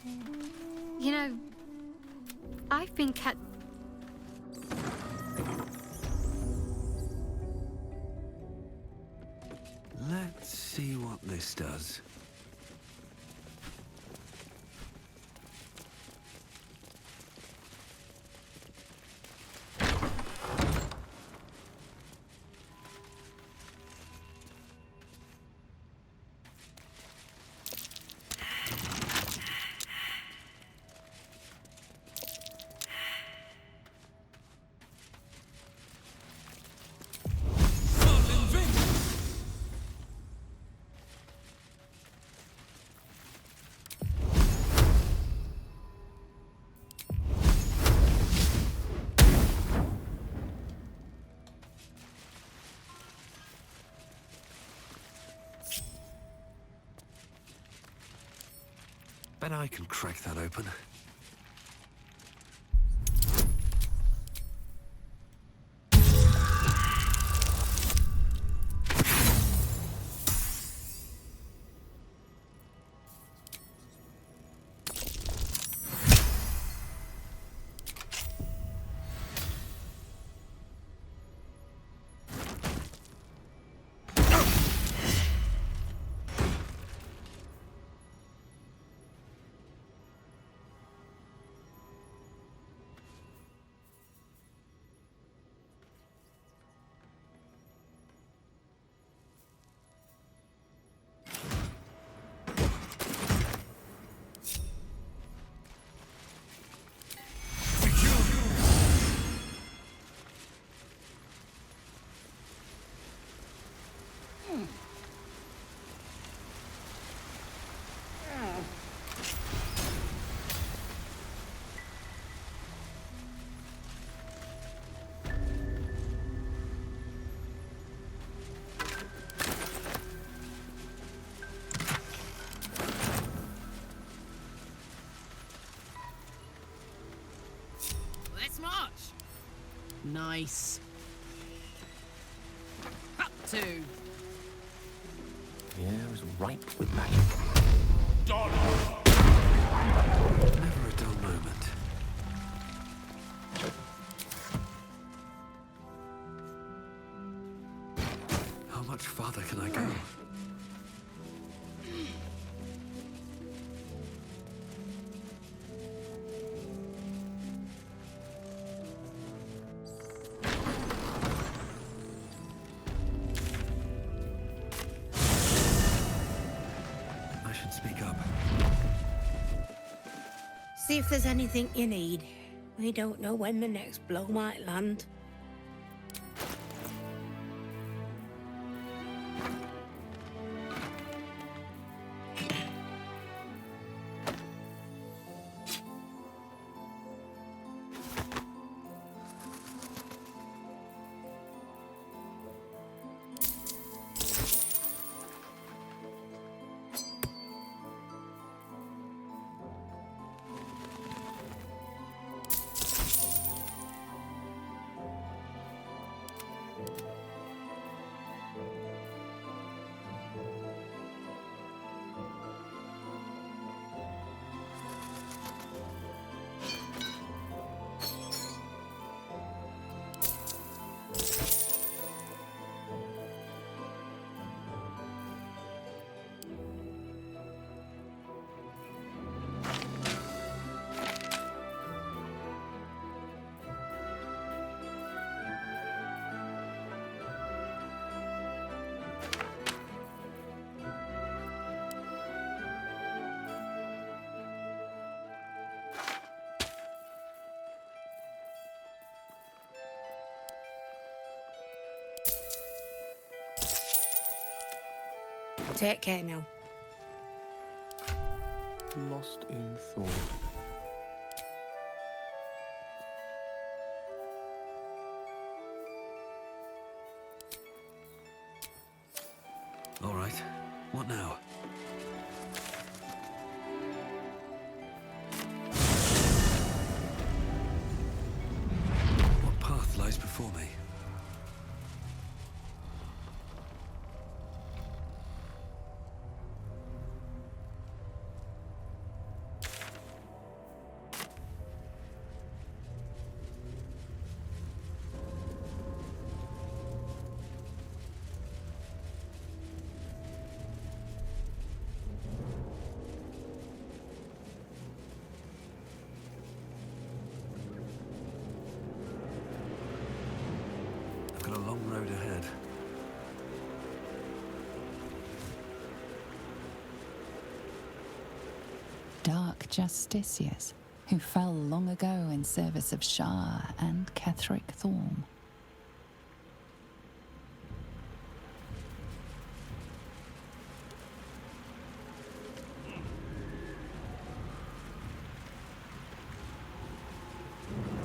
You know, I've been cat... Let's see what this does. Bet I can crack that open. Nice. Up two. The air is ripe with magic. Never a dull moment. How much farther can I go? Speak up. See if there's anything you need. We don't know when the next blow might land. Take care now. Lost in thought. All right. What now? What path lies before me? dark justiciars who fell long ago in service of Shah and Ketheric Thorm.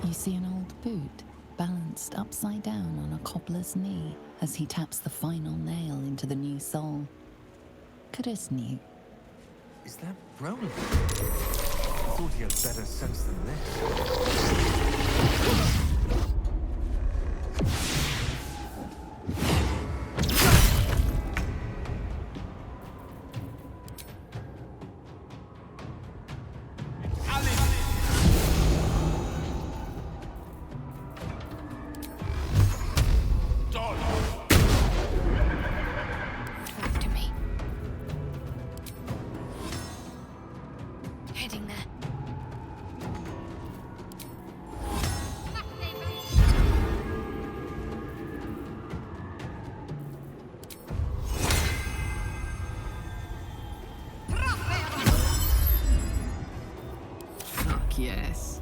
You see an old boot balanced upside down on a cobbler's knee as he taps the final nail into the new sole. Caduce knew. Is that Roland? I thought he had better sense than this. Talk to me. Heading there. Fuck yes.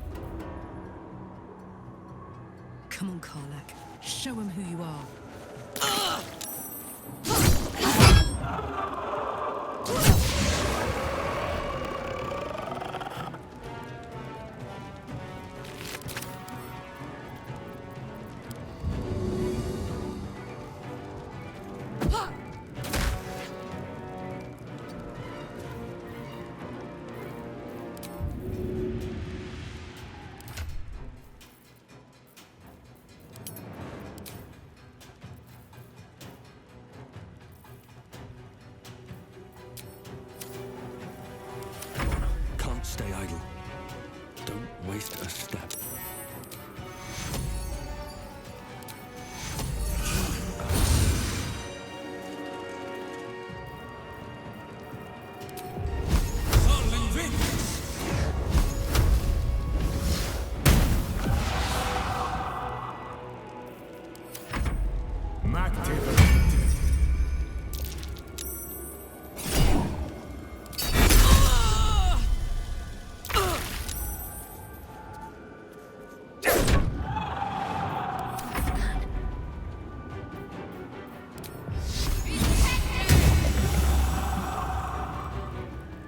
Come on, Karlak. Show him who you are. Can't stay idle. Don't waste a step.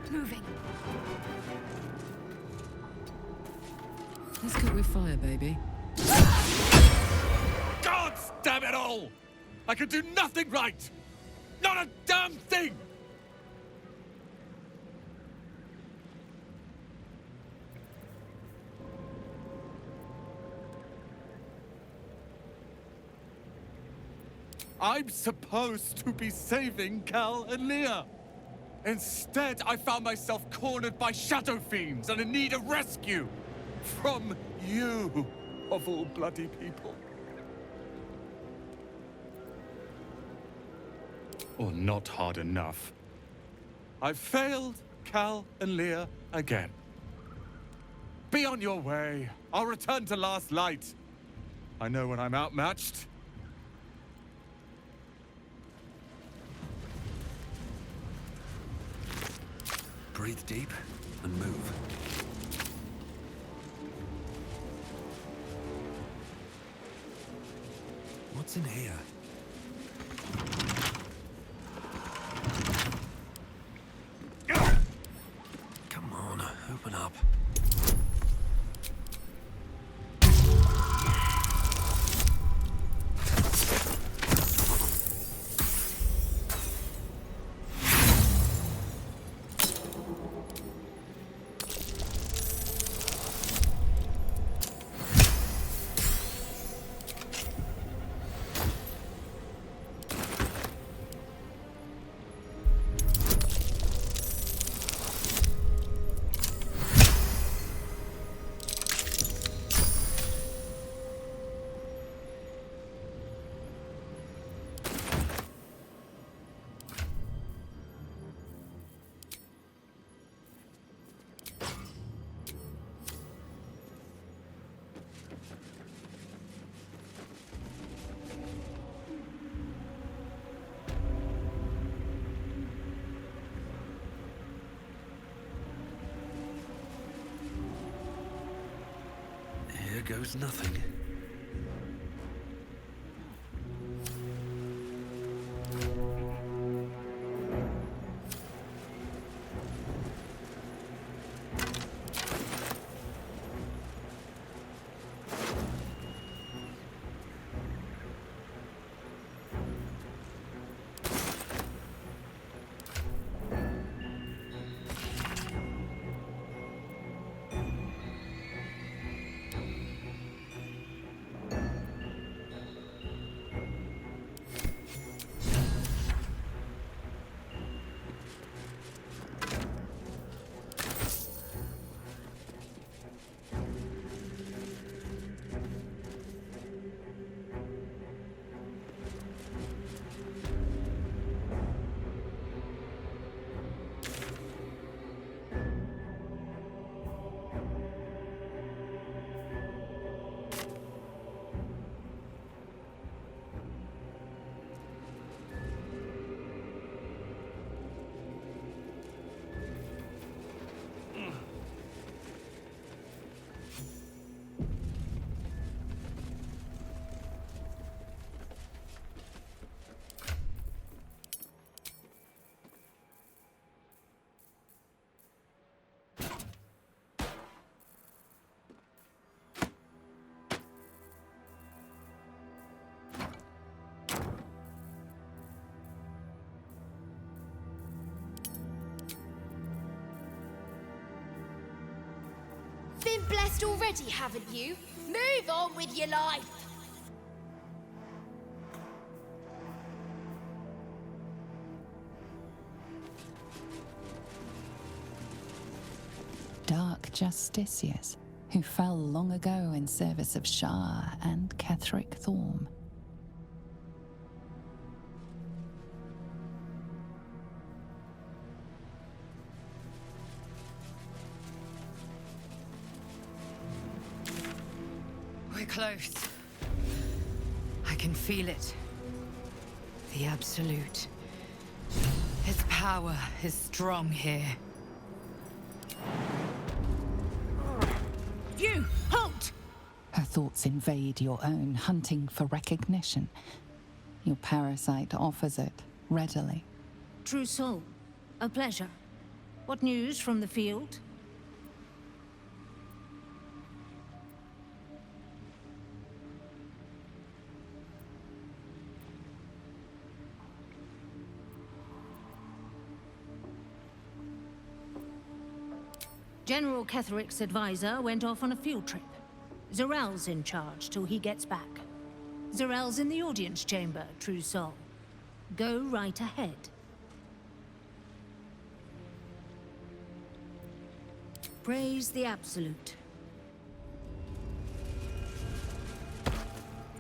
Moving. Let's cook with fire, baby. God damn it all! I could do nothing right! Not a damn thing! I'm supposed to be saving Cal and Leah. Instead, I found myself cornered by shadow fiends and in need of rescue. From you, of all bloody people. Or not hard enough. I've failed Cal and Leah again. Be on your way. I'll return to Last Light. I know when I'm outmatched. Breathe deep and move. What's in here? Come on, open up. goes nothing. Been blessed already, haven't you? Move on with your life. Dark justiciars who fell long ago in service of Shah and Ketheric Thorm. We're close. I can feel it. The Absolute. His power is strong here. You! Halt! Her thoughts invade your own, hunting for recognition. Your parasite offers it readily. True soul, a pleasure. What news from the field? General Ketheric's advisor went off on a field trip. Zarel's in charge till he gets back. Zarel's in the audience chamber, true soul. Go right ahead. Praise the Absolute.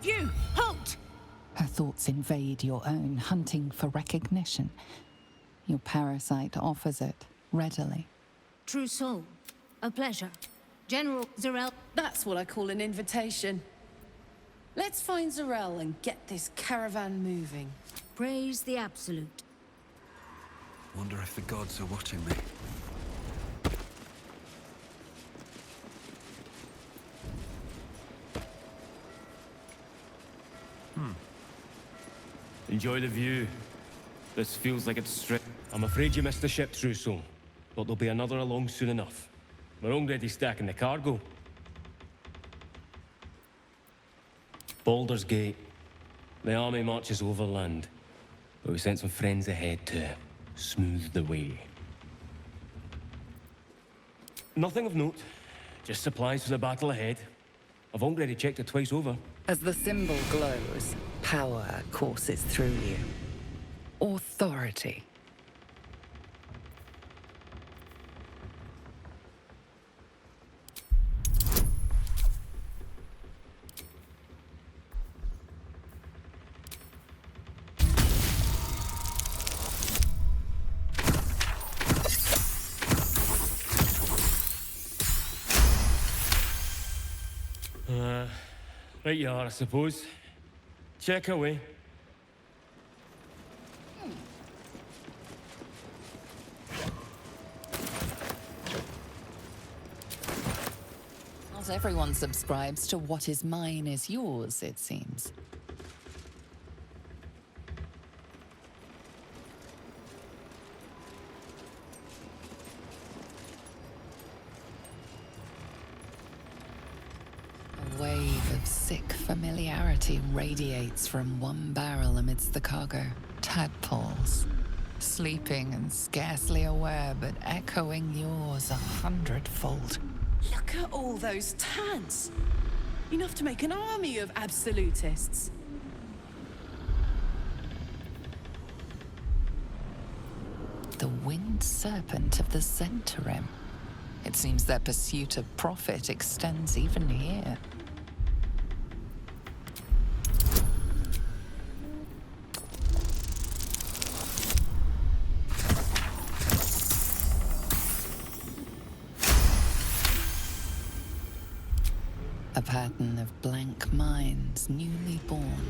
You! Halt! Her thoughts invade your own, hunting for recognition. Your parasite offers it readily. True soul, a pleasure. General Zarel. That's what I call an invitation. Let's find Zarel and get this caravan moving. Praise the Absolute. Wonder if the gods are watching me. Enjoy the view. This feels like it's straight. I'm afraid you missed the ship, True Soul. But there'll be another along soon enough. We're already stacking the cargo. Baldur's Gate. The army marches overland. But we sent some friends ahead to smooth the way. Nothing of note. Just supplies for the battle ahead. I've already checked it twice over. As the symbol glows, power courses through you. Authority. Right you are, I suppose. Check away. I'll Not everyone subscribes to what is mine is yours, it seems. A wave of sick familiarity radiates from one barrel amidst the cargo. Tadpoles. Sleeping and scarcely aware, but echoing yours 100-fold. Look at all those tads! Enough to make an army of absolutists. The winged serpent of the Zentarim. It seems their pursuit of profit extends even here. A pattern of blank minds, newly born.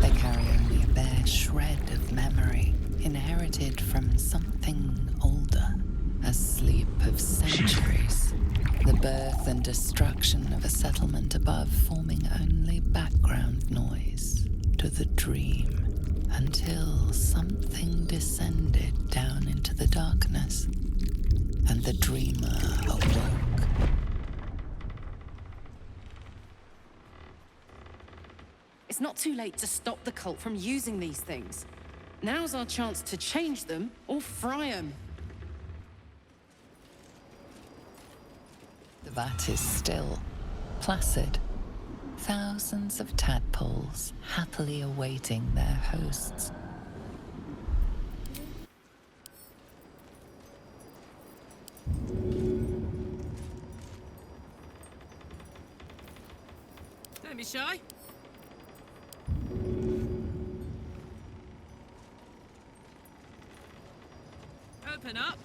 They carry only a bare shred of memory, inherited from something older. A sleep of centuries. The birth and destruction of a settlement above forming only background noise to the dream. Until something descended down into the darkness, and the dreamer awoke. It's not too late to stop the cult from using these things. Now's our chance to change them or fry them. The vat is still, placid. Thousands of tadpoles happily awaiting their hosts. Don't be shy. Open up.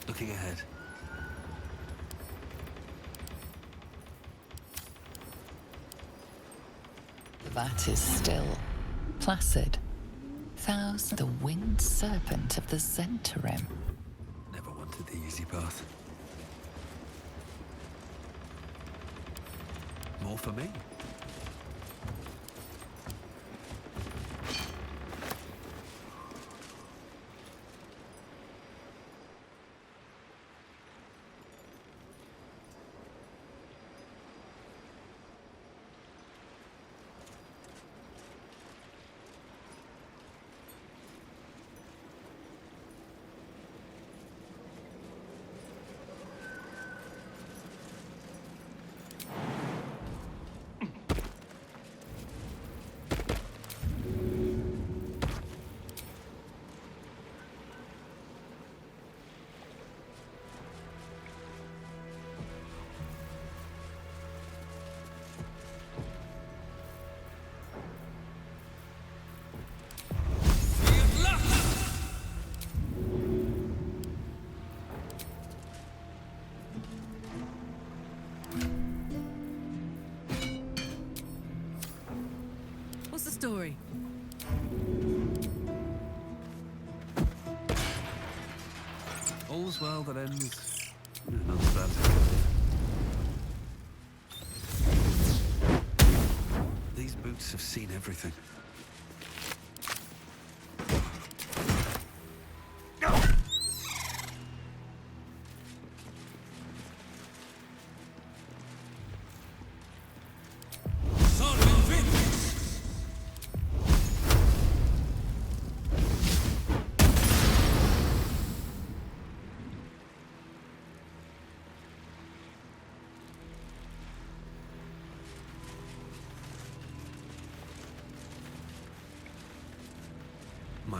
Looking ahead. The vat is still, placid. The winged serpent of the Zentarim. Never wanted the easy path. More for me. What's the story? All's well that ends in another bad. These boots have seen everything.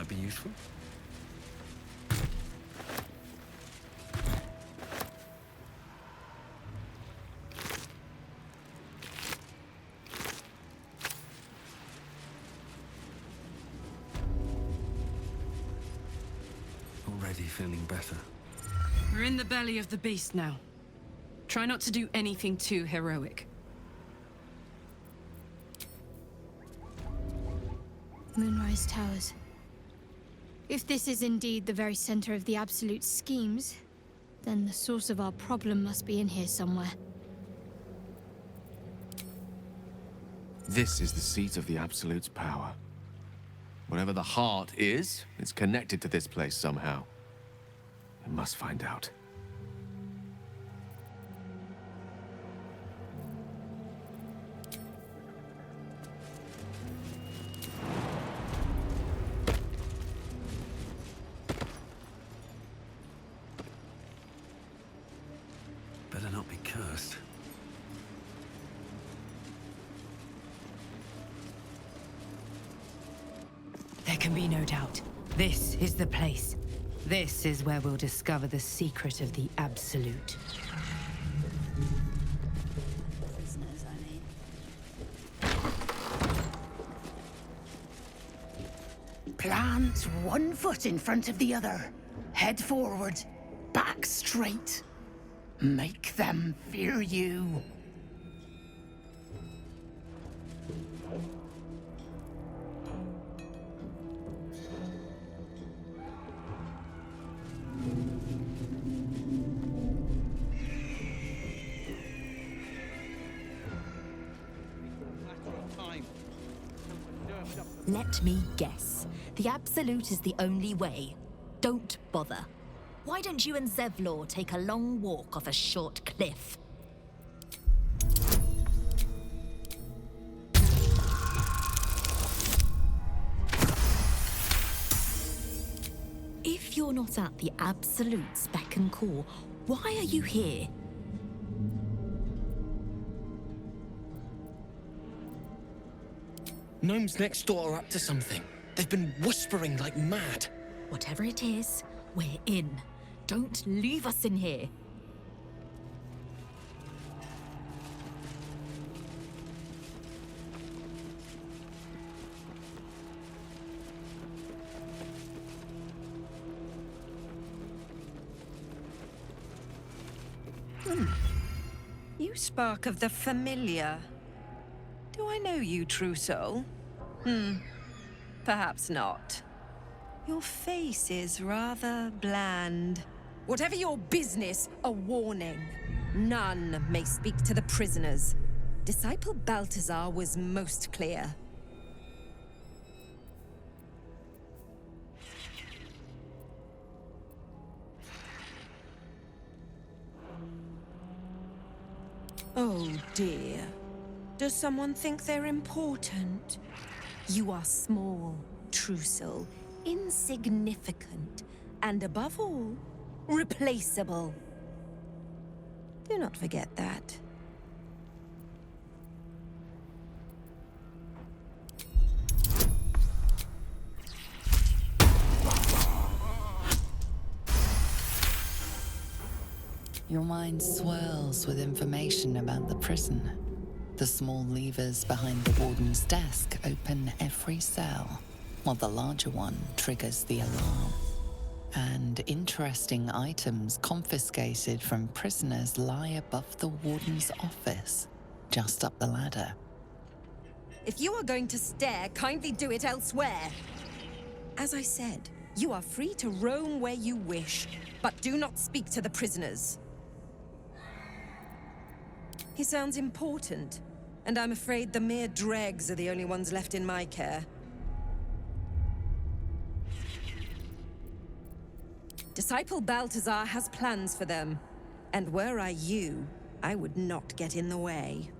might be useful. Already feeling better. We're in the belly of the beast now. Try not to do anything too heroic. Moonrise Towers. If this is indeed the very center of the Absolute's schemes, then the source of our problem must be in here somewhere. This is the seat of the Absolute's power. Whatever the heart is, it's connected to this place somehow. We must find out. Better not be cursed. There can be no doubt. This is the place. This is where we'll discover the secret of the Absolute. Prisoners, I mean. Plant one foot in front of the other. Head forward. Back straight. Make them fear you. Let me guess. The Absolute is the only way. Don't bother. Why don't you and Zevlor take a long walk off a short cliff? If you're not at the Absolute's beck and call, why are you here? Gnomes next door are up to something. They've been whispering like mad. Whatever it is, we're in. Don't leave us in here. You spark of the familiar. Do I know you, true soul? Perhaps not. Your face is rather bland. Whatever your business, a warning. None may speak to the prisoners. Disciple Balthazar was most clear. Oh dear. Does someone think they're important? You are small, true soul, insignificant, and above all, replaceable. Do not forget that. Your mind swirls with information about the prison. The small levers behind the warden's desk open every cell, while the larger one triggers the alarm. And interesting items confiscated from prisoners lie above the warden's office, just up the ladder. If you are going to stare, kindly do it elsewhere. As I said, you are free to roam where you wish, but do not speak to the prisoners. He sounds important, and I'm afraid the mere dregs are the only ones left in my care. Disciple Balthazar has plans for them, and were I you, I would not get in the way.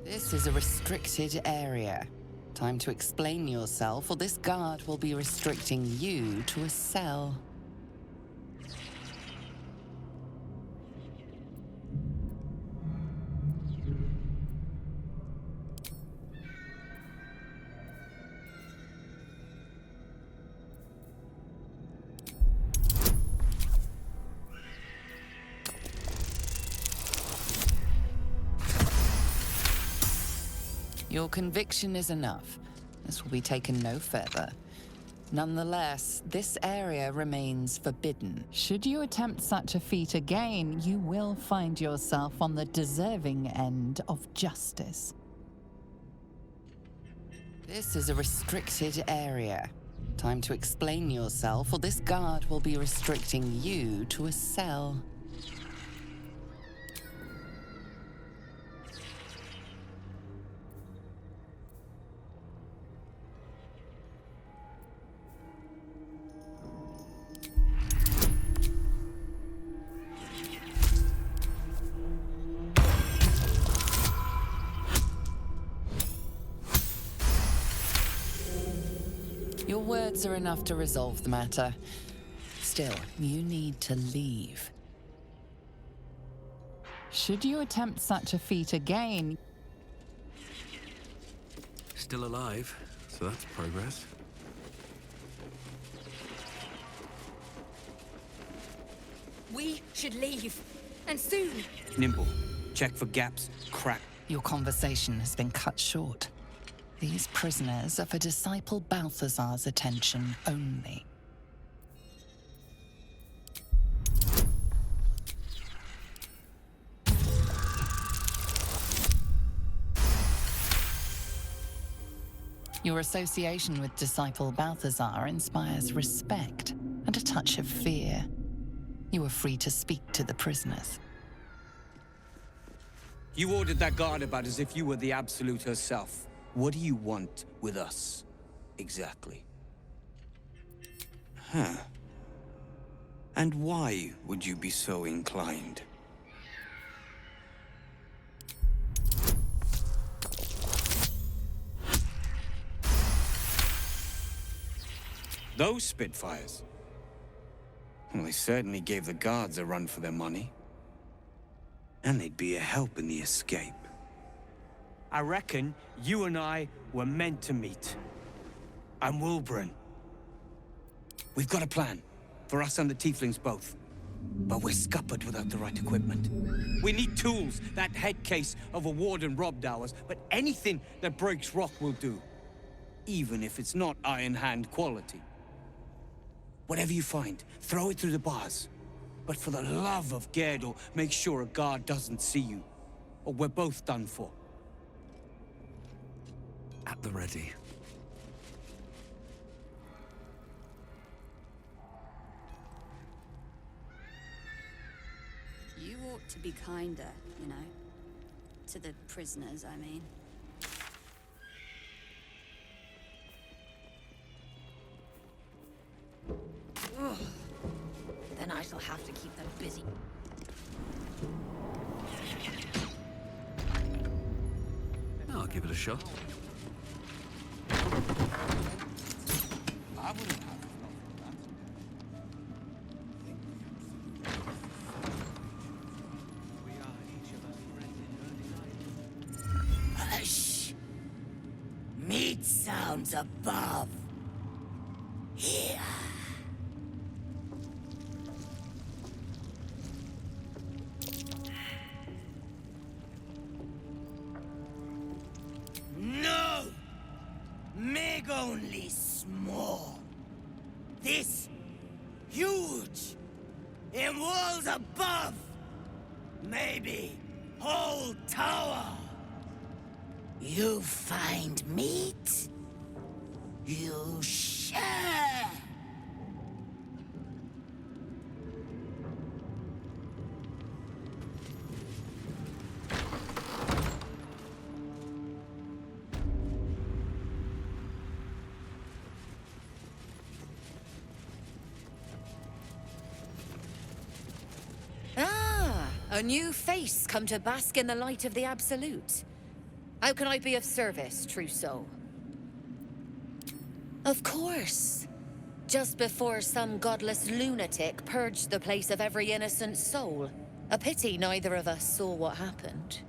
This is a restricted area. Time to explain yourself, or this guard will be restricting you to a cell. Your conviction is enough. This will be taken no further. Nonetheless, this area remains forbidden. Should you attempt such a feat again, you will find yourself on the deserving end of justice. This is a restricted area. Time to explain yourself, or this guard will be restricting you to a cell. Your words are enough to resolve the matter. Still, you need to leave. Should you attempt such a feat again... Still alive, so that's progress. We should leave. And soon. Nimble. Check for gaps, crack. Your conversation has been cut short. These prisoners are for Disciple Balthazar's attention only. Your association with Disciple Balthazar inspires respect and a touch of fear. You are free to speak to the prisoners. You ordered that guard about as if you were the Absolute herself. What do you want with us, exactly? Huh. And why would you be so inclined? Those Spitfires? Well, they certainly gave the guards a run for their money. And they'd be a help in the escape. I reckon you and I were meant to meet. I'm Wilburn. We've got a plan. For us and the Tieflings both. But we're scuppered without the right equipment. We need tools. That head case of a warden robbed ours, but anything that breaks rock will do. Even if it's not Iron Hand quality. Whatever you find, throw it through the bars. But for the love of Gerdel, make sure a guard doesn't see you. Or we're both done for. At the ready. You ought to be kinder, you know. To the prisoners, I mean. Ugh. Then I shall have to keep them busy. I'll give it a shot. I wouldn't have. Hush! Meat sounds above. Here. No! Meg only small. This huge. In walls above. Maybe whole tower. You find meat? You share. A new face come to bask in the light of the Absolute. How can I be of service, true soul? Of course. Just before some godless lunatic purged the place of every innocent soul. A pity neither of us saw what happened.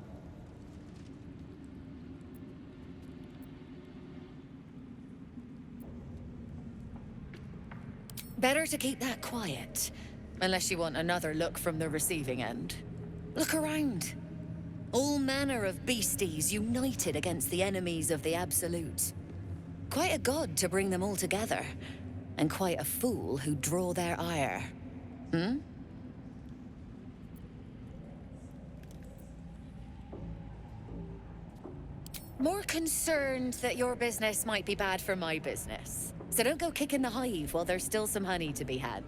Better to keep that quiet, unless you want another look from the receiving end. Look around. All manner of beasties united against the enemies of the Absolute. Quite a god to bring them all together, and quite a fool who draw their ire. Hmm? More concerned that your business might be bad for my business. So don't go kicking the hive while there's still some honey to be had.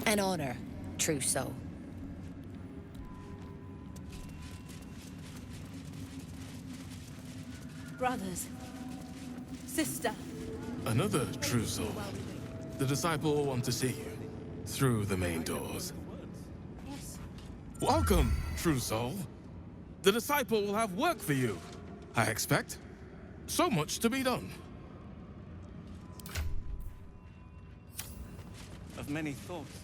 An honor, true soul. Brothers. Sister. Another true soul. The disciple will want to see you. Through the main doors. Yes. Welcome, true soul. The disciple will have work for you, I expect. So much to be done. Of many thoughts,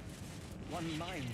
one mind.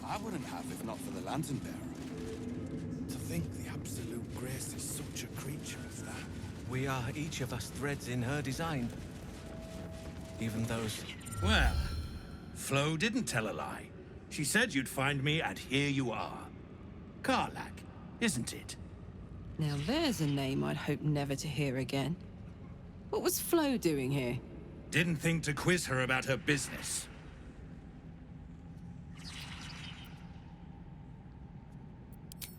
I wouldn't have if not for the Lantern Bearer. To think the Absolute graced such a creature as that. We are each of us threads in her design. Even those... Well, Flo didn't tell a lie. She said you'd find me, and here you are. Karlach, isn't it? Now there's a name I'd hope never to hear again. What was Flo doing here? Didn't think to quiz her about her business.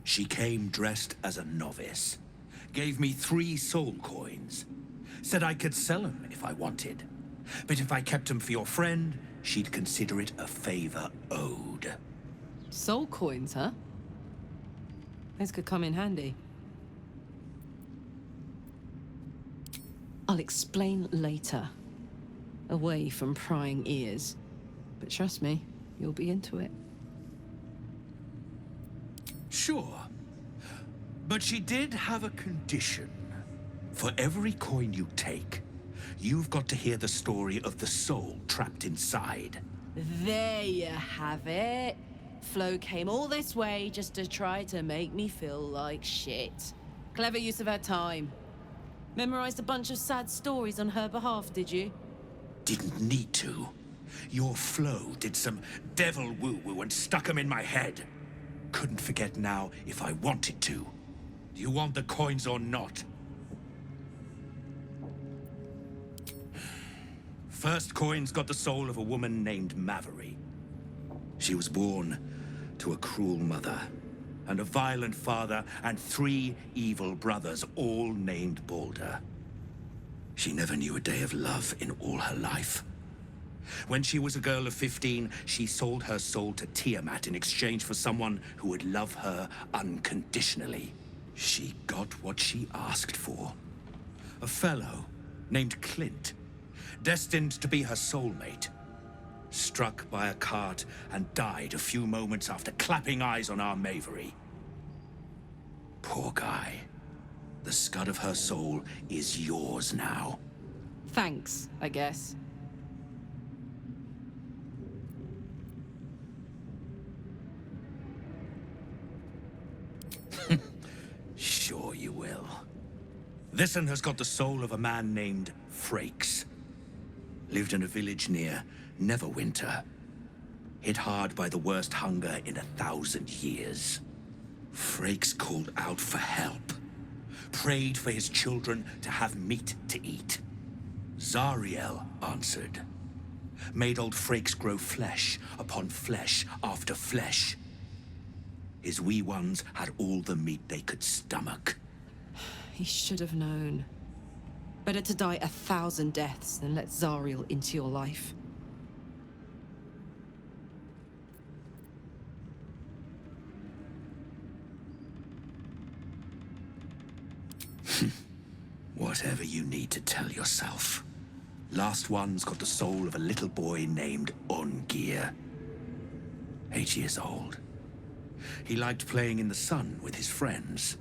She came dressed as a novice. Gave me 3 soul coins. Said I could sell them if I wanted. But if I kept them for your friend, she'd consider it a favor owed. Soul coins, huh? Those could come in handy. I'll explain later. Away from prying ears. But trust me, you'll be into it. Sure. But she did have a condition. For every coin you take, you've got to hear the story of the soul trapped inside. There you have it. Flo came all this way just to try to make me feel like shit. Clever use of her time. Memorized a bunch of sad stories on her behalf, did you? Didn't need to. Your Flo did some devil woo-woo and stuck 'em in my head. Couldn't forget now if I wanted to. Do you want the coins or not? First coin's got the soul of a woman named Mavery. She was born to a cruel mother, and a violent father, and 3 evil brothers, all named Baldur. She never knew a day of love in all her life. When she was a girl of 15, she sold her soul to Tiamat in exchange for someone who would love her unconditionally. She got what she asked for. A fellow named Clint, destined to be her soulmate, struck by a cart and died a few moments after clapping eyes on our Mavery. Poor guy. The scud of her soul is yours now. Thanks, I guess. Sure you will. This one has got the soul of a man named Frakes. Lived in a village near Neverwinter. Hit hard by the worst hunger in 1,000 years. Frakes called out for help. Prayed for his children to have meat to eat. Zariel answered. Made old Frakes grow flesh upon flesh after flesh. His wee ones had all the meat they could stomach. He should have known. Better to die 1,000 deaths than let Zariel into your life. Whatever you need to tell yourself. Last one's got the soul of a little boy named Ungir. 8 years old. He liked playing in the sun with his friends.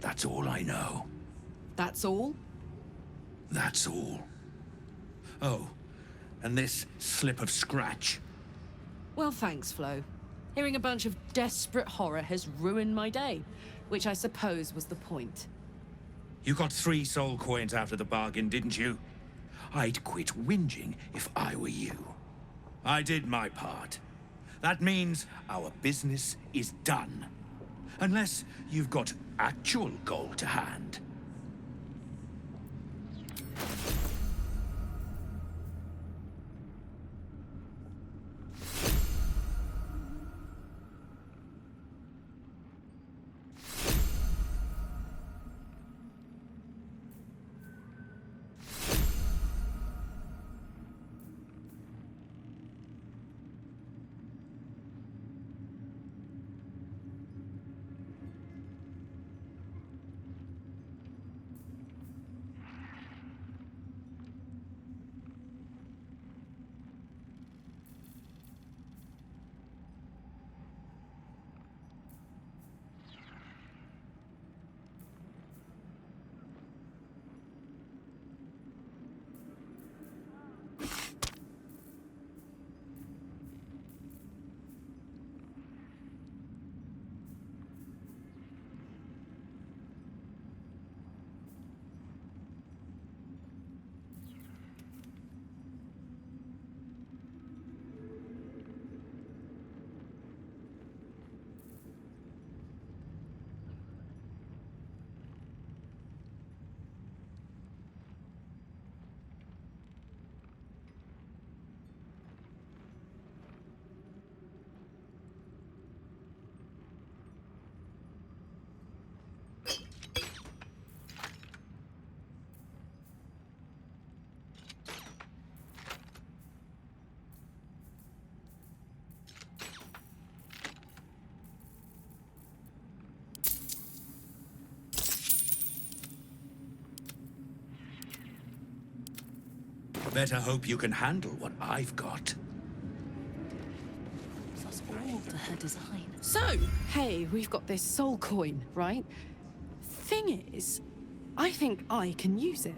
That's all I know. That's all? That's all. Oh, and this slip of scratch. Well, thanks, Flo. Hearing a bunch of desperate horror has ruined my day, which I suppose was the point. You got 3 soul coins out of the bargain, didn't you? I'd quit whinging if I were you. I did my part. That means our business is done. Unless you've got actual gold to hand. Better hope you can handle what I've got. That's all to her design. So, hey, we've got this soul coin, right? Thing is, I think I can use it.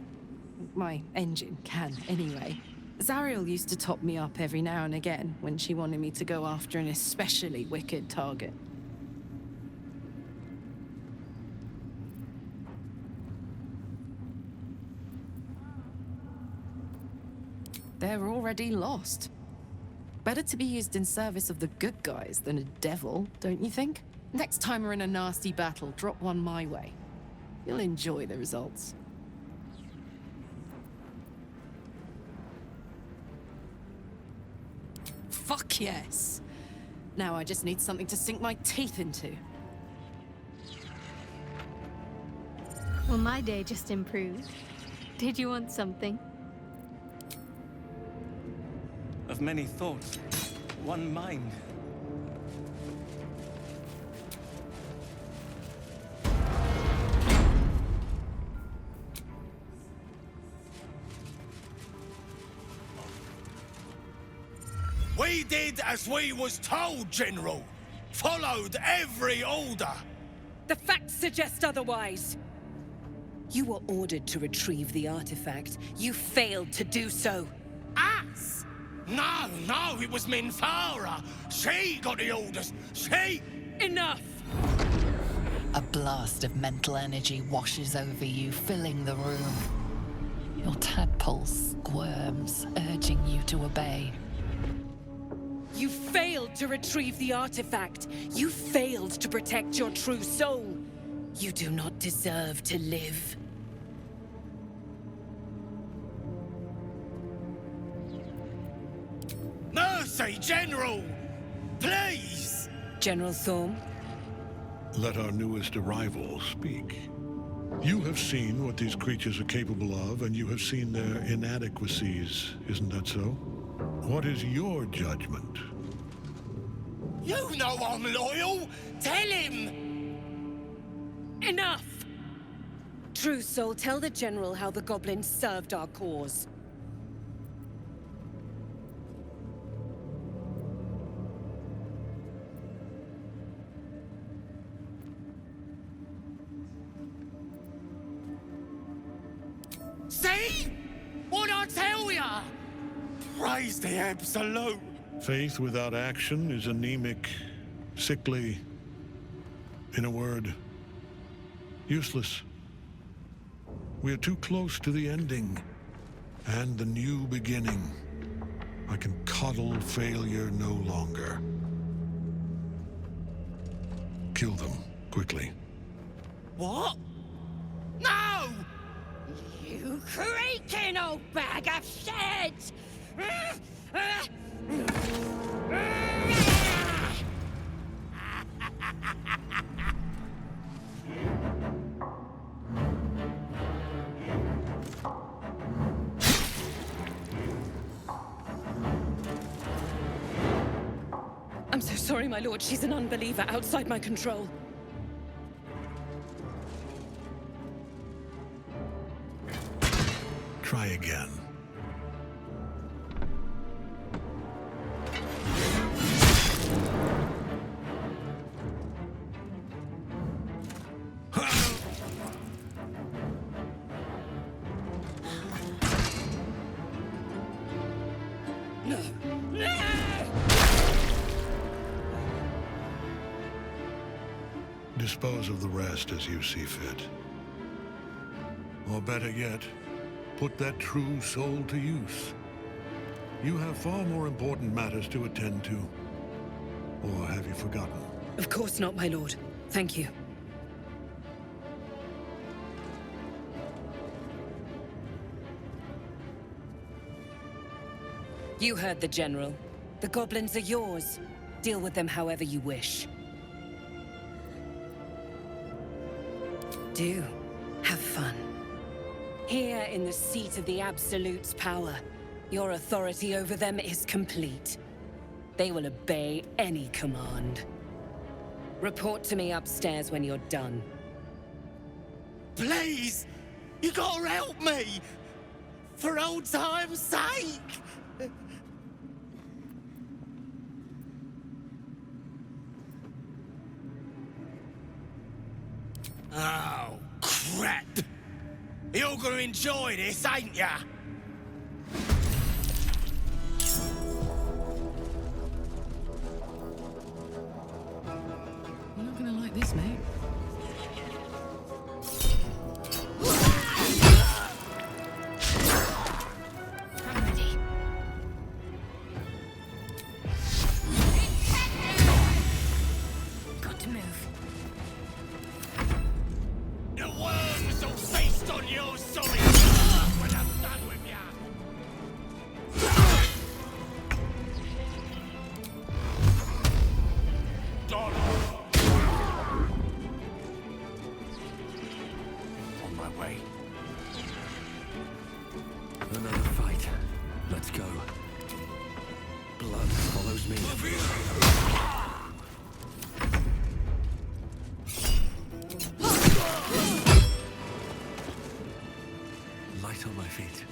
My engine can, anyway. Zariel used to top me up every now and again when she wanted me to go after an especially wicked target. They're already lost. Better to be used in service of the good guys than a devil, don't you think? Next time we're in a nasty battle, drop one my way. You'll enjoy the results. Fuck yes! Now I just need something to sink my teeth into. Well, my day just improved. Did you want something? Of many thoughts, one mind. We did as we was told, General. Followed every order. The facts suggest otherwise. You were ordered to retrieve the artifact. You failed to do so. Us? No, it was Minthara. She got the orders. She... Enough! A blast of mental energy washes over you, filling the room. Your tadpole squirms, urging you to obey. You failed to retrieve the artifact. You failed to protect your true soul. You do not deserve to live. Mercy, General! Please! General Thorm? Let our newest arrival speak. You have seen what these creatures are capable of, and you have seen their inadequacies, isn't that so? What is your judgment? You know I'm loyal! Tell him! Enough! True Soul, tell the General how the goblins served our cause. See? What'd I tell ya? Praise the Absolute! Faith without action is anemic, sickly, in a word, useless. We are too close to the ending, and the new beginning. I can coddle failure no longer. Kill them, quickly. What? No! You creaking old bag of shit! I'm so sorry, my lord. She's an unbeliever outside my control. Try again. Dispose of the rest as you see fit. Or better yet, put that true soul to use. You have far more important matters to attend to. Or have you forgotten? Of course not, my lord. Thank you. You heard the General. The goblins are yours. Deal with them however you wish. Do. Have fun. Here in the seat of the Absolute's power, your authority over them is complete. They will obey any command. Report to me upstairs when you're done. Please! You gotta help me! For old time's sake! Oh, crap! You're gonna enjoy this, ain't ya? this, mate. I'm ready. Got to move. The worms will feast on your solid earth when I'm done with ya! On my way. Another fight. Let's go. Blood follows me. Light on my feet.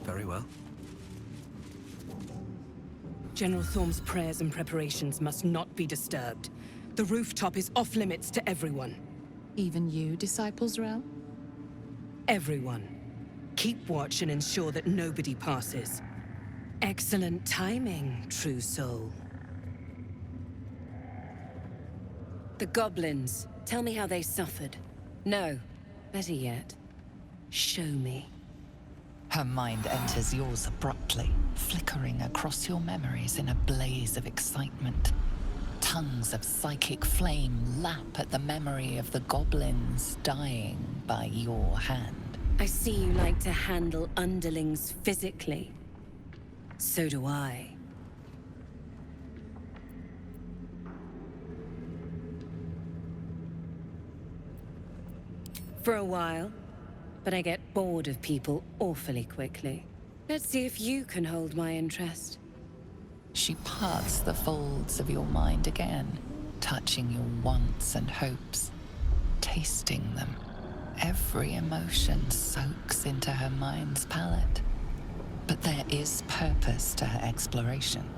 Very well. General Thorm's prayers and preparations must not be disturbed. The rooftop is off limits to everyone. Even you, Disciples Realm? Everyone. Keep watch and ensure that nobody passes. Excellent timing, true soul. The goblins. Tell me how they suffered. No. Better yet, show me. Her mind enters yours abruptly, flickering across your memories in a blaze of excitement. Tongues of psychic flame lap at the memory of the goblins dying by your hand. I see you like to handle underlings physically. So do I. For a while, but I get bored of people awfully quickly. Let's see if you can hold my interest. She parts the folds of your mind again, touching your wants and hopes, tasting them. Every emotion soaks into her mind's palette. But there is purpose to her exploration.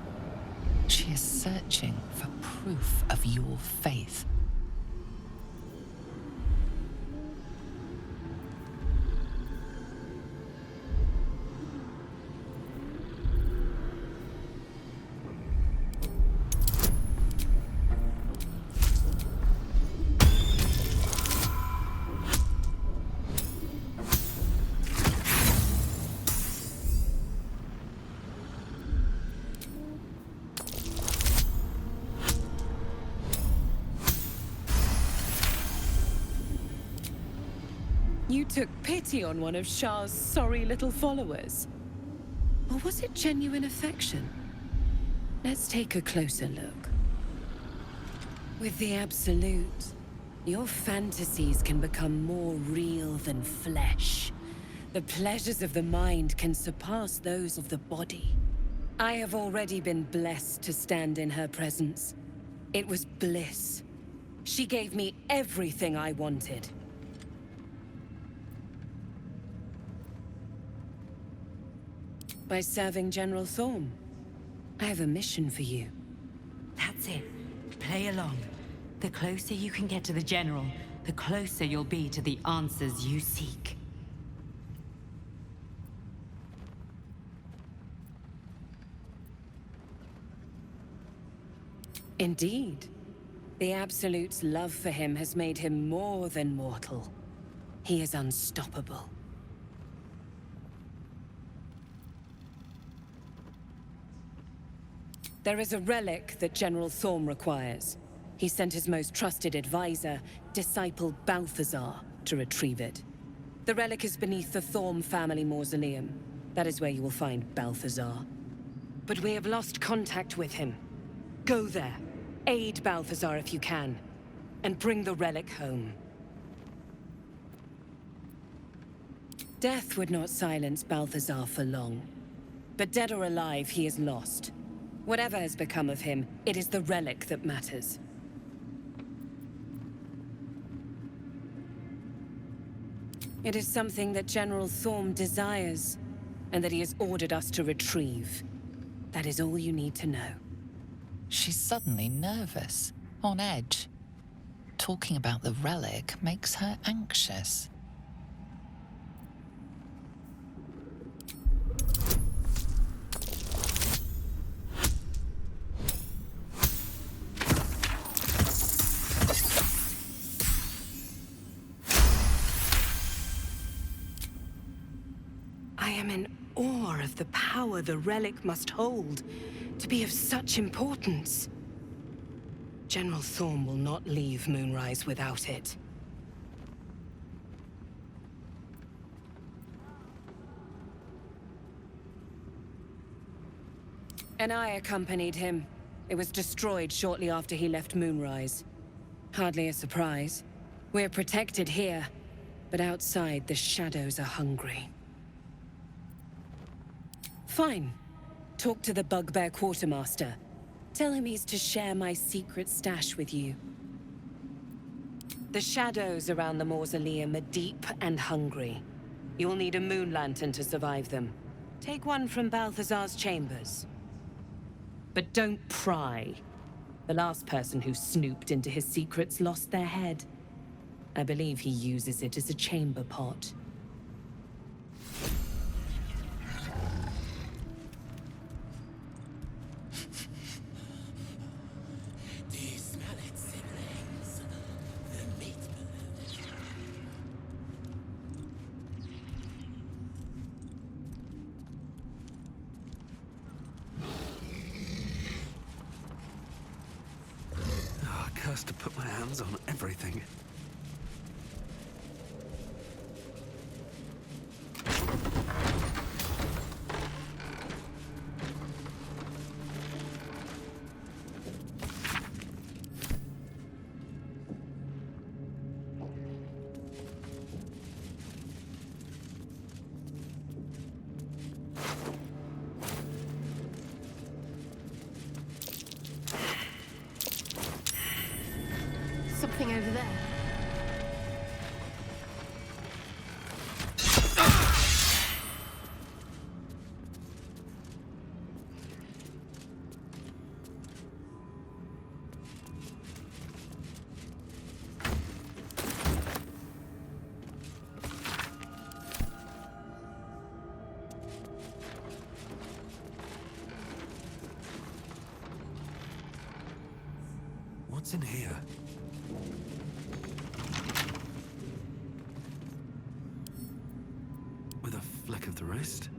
She is searching for proof of your faith. You took pity on one of Shah's sorry little followers? Or was it genuine affection? Let's take a closer look. With the Absolute, your fantasies can become more real than flesh. The pleasures of the mind can surpass those of the body. I have already been blessed to stand in her presence. It was bliss. She gave me everything I wanted. By serving General Thorm. I have a mission for you. That's it. Play along. The closer you can get to the General, the closer you'll be to the answers you seek. Indeed. The Absolute's love for him has made him more than mortal. He is unstoppable. There is a relic that General Thorm requires. He sent his most trusted advisor, disciple Balthazar, to retrieve it. The relic is beneath the Thorm family mausoleum. That is where you will find Balthazar. But we have lost contact with him. Go there. Aid Balthazar if you can, and bring the relic home. Death would not silence Balthazar for long. But dead or alive, he is lost. Whatever has become of him, it is the relic that matters. It is something that General Thorm desires, and that he has ordered us to retrieve. That is all you need to know. She's suddenly nervous, on edge. Talking about the relic makes her anxious. I am in awe of the power the relic must hold to be of such importance. General Thorm will not leave Moonrise without it. And I accompanied him. It was destroyed shortly after he left Moonrise. Hardly a surprise. We're protected here, but outside the shadows are hungry. Fine. Talk to the Bugbear Quartermaster. Tell him he's to share my secret stash with you. The shadows around the mausoleum are deep and hungry. You'll need a moon lantern to survive them. Take one from Balthazar's chambers. But don't pry. The last person who snooped into his secrets lost their head. I believe he uses it as a chamber pot. Cursed to put my hands on everything. Something over there. What's in here? With a flick of the wrist?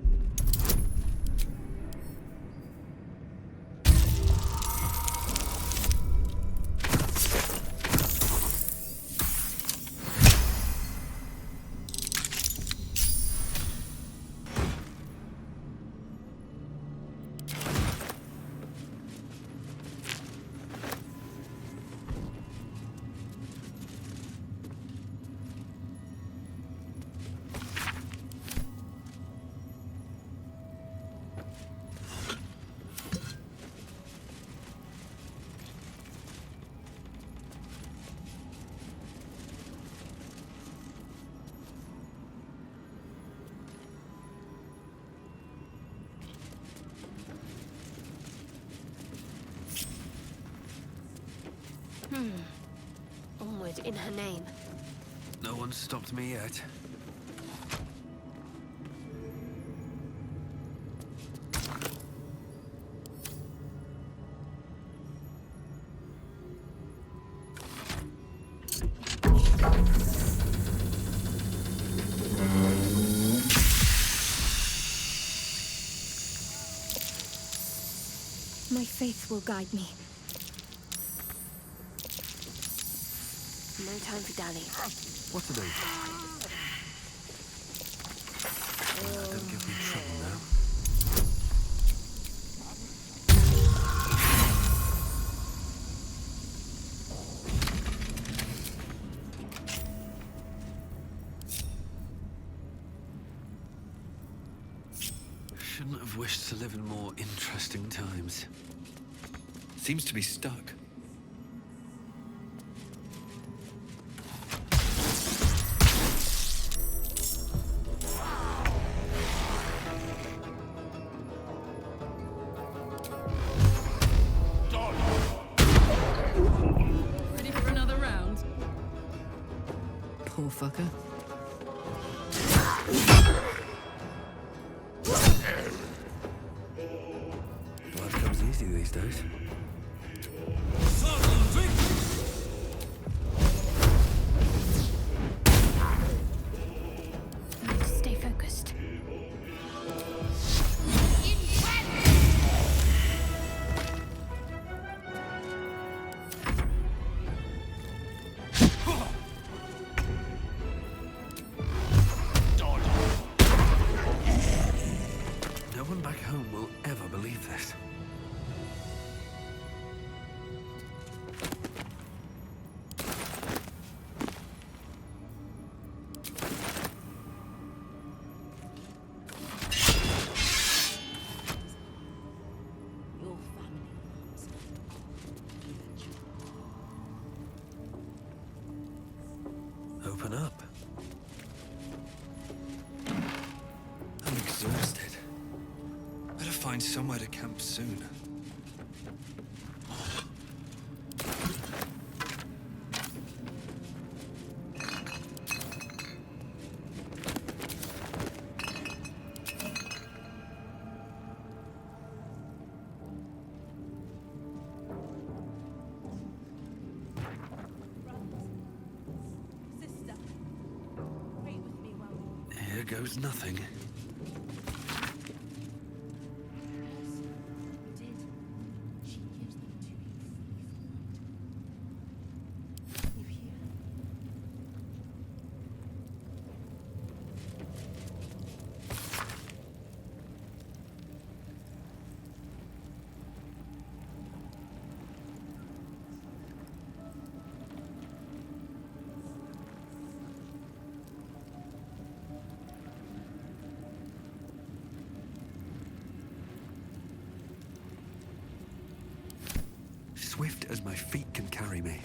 Onward in her name. No one's stopped me yet. My faith will guide me. No time for dallying. What are they? Don't give me trouble now. Couldn't have wished to live in more interesting times. Seems to be stuck. Ready for another round? Poor fucker. Life comes easy these days. Stay focused. No one back home will ever believe this. Your family. Open up. I'm exhausted. Better find somewhere to camp soon. Here goes nothing. Swift as my feet can carry me.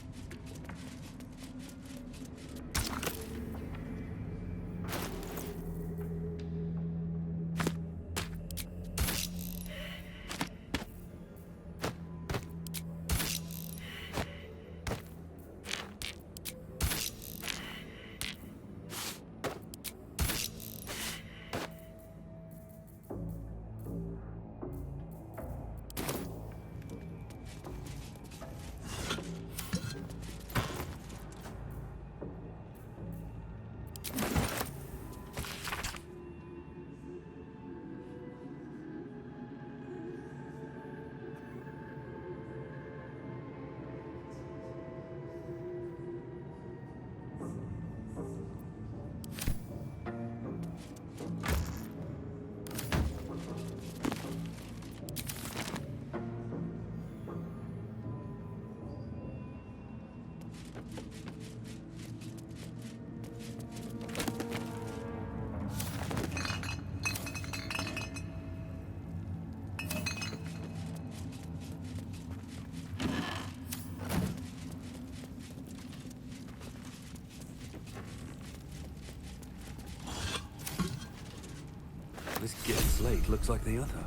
This Git slate looks like the other.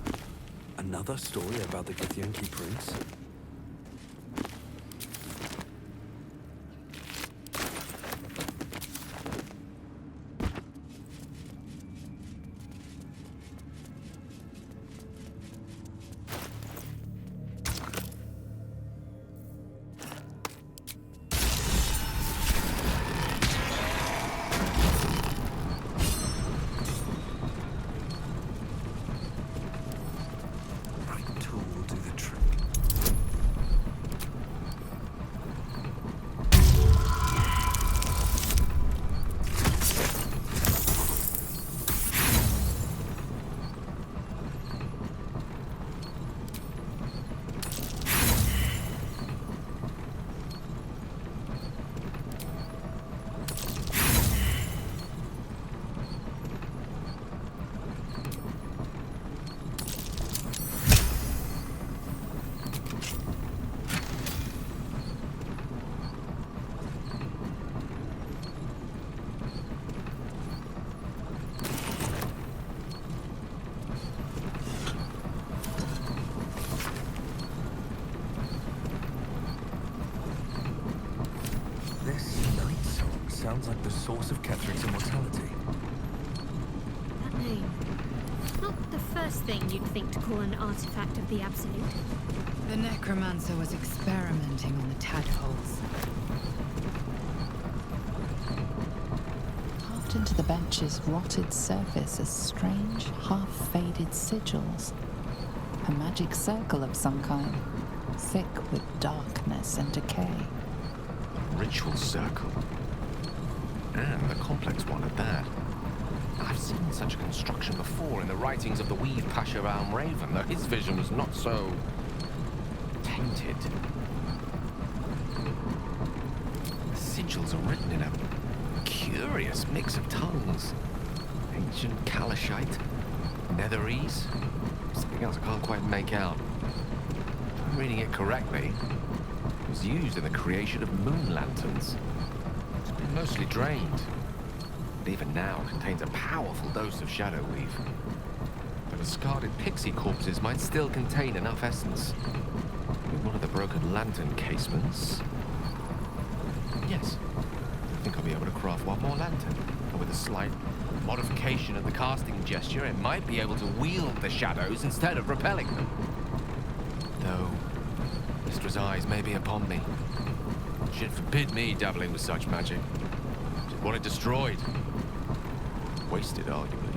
Another story about the Githyanki prince? Sounds like the source of Kethric's immortality. That name. Not the first thing you'd think to call an artifact of the Absolute. The necromancer was experimenting on the tadpoles. Carved into the bench's rotted surface are strange, half-faded sigils. A magic circle of some kind, thick with darkness and decay. A ritual circle. And a complex one at that. I've seen such a construction before in the writings of the Weave Pasha Raven, though his vision was not so tainted. The sigils are written in a curious mix of tongues. Ancient Kalashite, Netherese, something else I can't quite make out. If I'm reading it correctly, it was used in the creation of moon lanterns. It's been mostly drained, but even now contains a powerful dose of shadow weave. The discarded pixie corpses might still contain enough essence. With one of the broken lantern casements... Yes, I think I'll be able to craft one more lantern. And with a slight modification of the casting gesture, it might be able to wield the shadows instead of repelling them. Though, Mistress' eyes may be upon me. She'd forbid me dabbling with such magic. She'd want it destroyed. Wasted, arguably.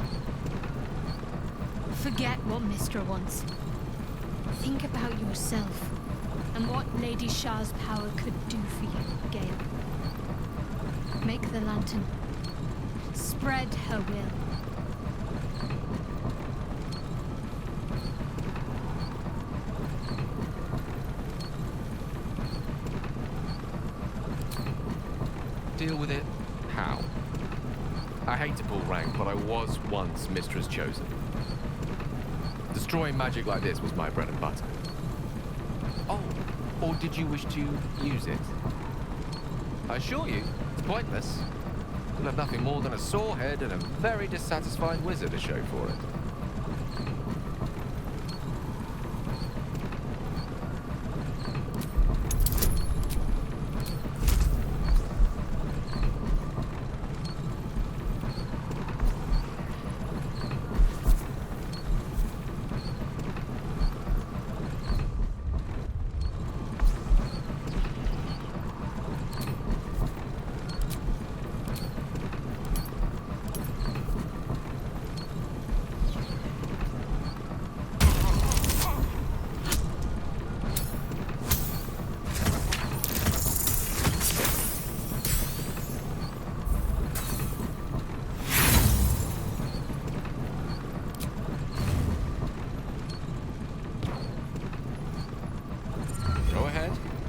Forget what Mistra wants. Think about yourself, and what Lady Shah's power could do for you, Gale. Make the lantern. Spread her will. Deal with it? How? I hate to pull rank, but I was once Mistress Chosen. Destroying magic like this was my bread and butter. Oh, or did you wish to use it? I assure you, it's pointless. You'll have nothing more than a sore head and a very dissatisfied wizard to show for it.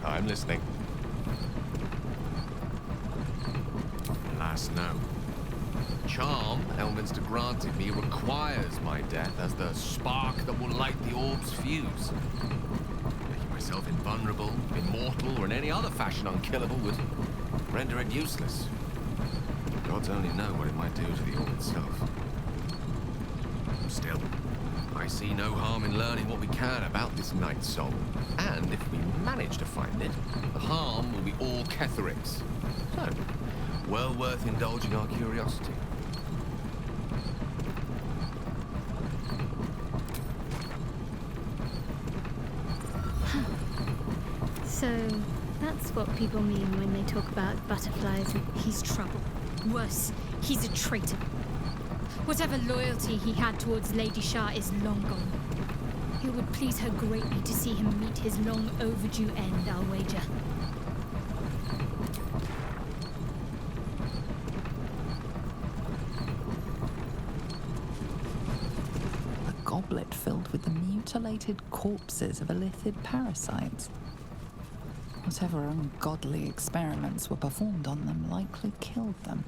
I'm listening. Last note. Charm Elminster granted me requires my death as the spark that will light the orb's fuse. Making myself invulnerable, immortal, or in any other fashion unkillable would render it useless. Gods only know what it might do to the orb itself. Still, I see no harm in learning what we can about this night soul. And if we manage to find it, the harm will be all Kethric's. So, well worth indulging our curiosity. So, that's what people mean when they talk about butterflies. He's trouble. Worse, he's a traitor. Whatever loyalty he had towards Lady Shah is long gone. It would please her greatly to see him meet his long overdue end, I'll wager. A goblet filled with the mutilated corpses of elithid parasites. Whatever ungodly experiments were performed on them likely killed them.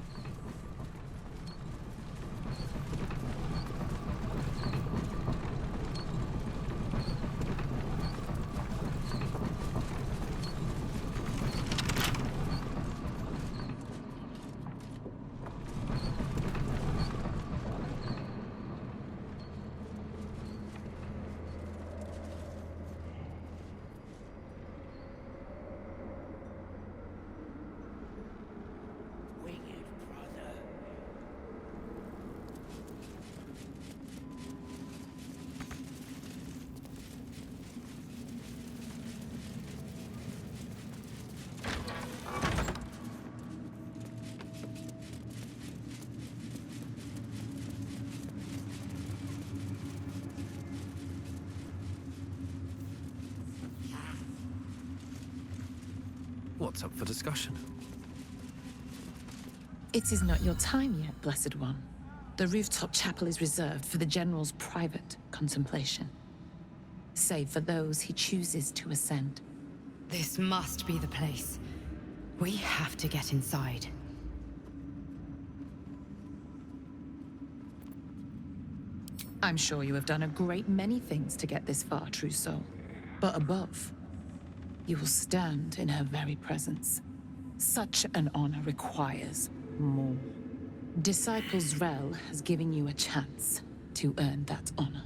What's up for discussion? It is not your time yet, Blessed One. The rooftop chapel is reserved for the General's private contemplation, save for those he chooses to ascend. This must be the place. We have to get inside. I'm sure you have done a great many things to get this far, true soul. But above, you will stand in her very presence. Such an honor requires more. Disciples Rel has given you a chance to earn that honor.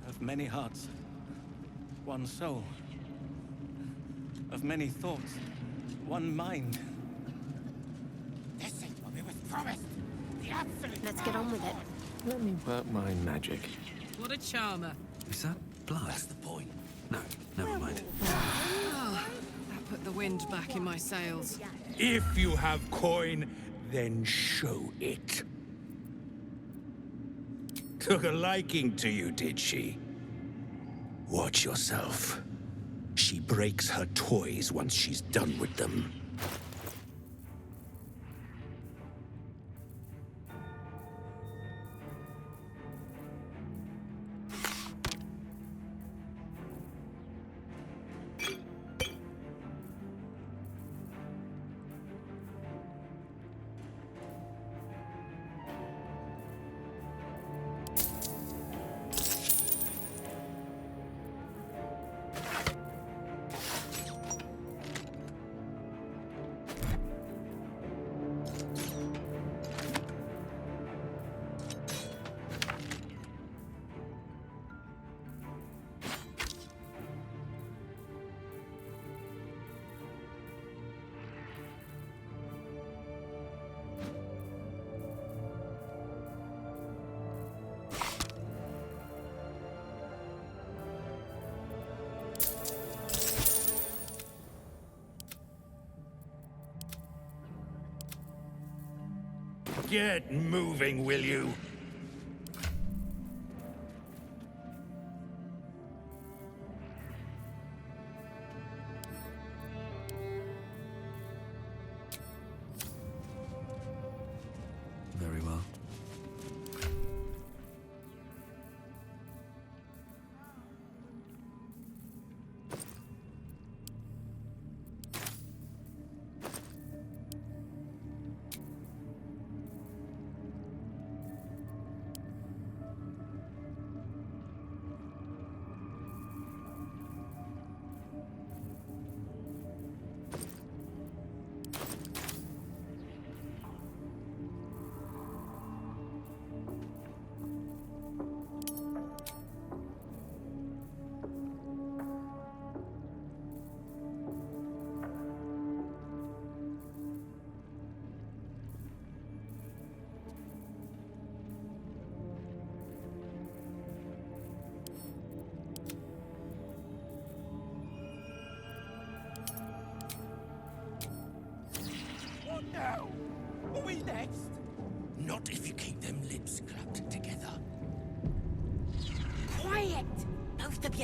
Of many hearts, one soul. Of many thoughts, one mind. This is what we was promised. The absolute. Let's get on with it. Let me work my magic. What a charmer. Is that blood? That's the point. No, never mind. Oh, that put the wind back in my sails. If you have coin, then show it. Took a liking to you, did she? Watch yourself. She breaks her toys once she's done with them. Get moving, will you? Very well. Now, are we next? Not if you keep them lips clapped together.